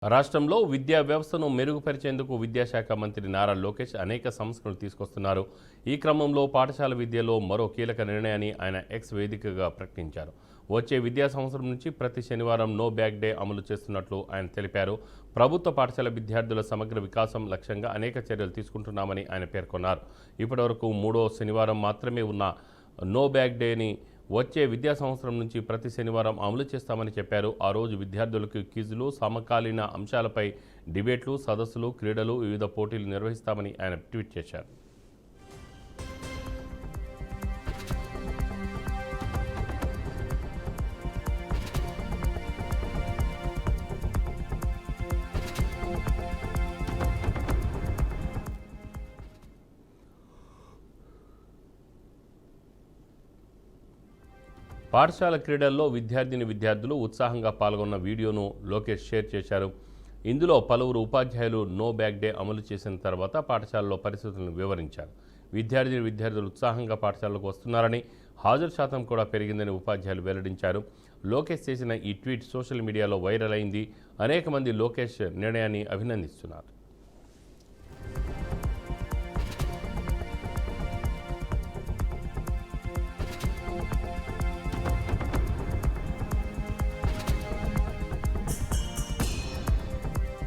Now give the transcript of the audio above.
రాష్ట్రంలో విద్యా వ్యవస్థను మెరుగుపరిచేందుకు విద్యాశాఖ మంత్రి నారా లోకేష్ అనేక సంస్కరణలు తీసుకొస్తున్నారు. ఈ క్రమంలో పాఠశాల విద్యలో మరో కీలక నిర్ణయాన్ని ఆయన ఎక్స్ వేదికగా ప్రకటించారు. వచ్చే విద్యా సంవత్సరం నుంచి ప్రతి శనివారం నో బ్యాగ్ డే అమలు చేస్తున్నట్లు ఆయన తెలిపారు. ప్రభుత్వ పాఠశాల విద్యార్థుల సమగ్ర వికాసం లక్ష్యంగా అనేక చర్యలు తీసుకుంటున్నామని ఆయన పేర్కొన్నారు. ఇప్పటివరకు 3వ శనివారం మాత్రమే ఉన్న నో బ్యాగ్ డేని వచ్చే విద్యా సంవత్సరం నుంచి ప్రతి శనివారం అమలు చేస్తామని చెప్పారు. ఆ రోజు విద్యార్థులకు క్విజ్లు, సమకాలీన అంశాలపై డిబేట్లు, సదస్సులు, క్రీడలు, వివిధ పోటీలు నిర్వహిస్తామని ఆయన ట్వీట్ చేశారు. పాఠశాల క్రీడల్లో విద్యార్థులు ఉత్సాహంగా పాల్గొన్న వీడియోను లోకేష్ షేర్ చేశారు. ఇందులో పలువురు ఉపాధ్యాయులు నో బ్యాగ్ డే అమలు చేసిన తర్వాత పాఠశాలలో పరిస్థితులను వివరించారు. విద్యార్థులు ఉత్సాహంగా పాఠశాలకు వస్తున్నారని, హాజరు శాతం కూడా పెరిగిందని ఉపాధ్యాయులు వెల్లడించారు. లోకేష్ చేసిన ఈ ట్వీట్ సోషల్ మీడియాలో వైరల్ అయింది. అనేక మంది లోకేష్ నిర్ణయాన్ని అభినందిస్తున్నారు.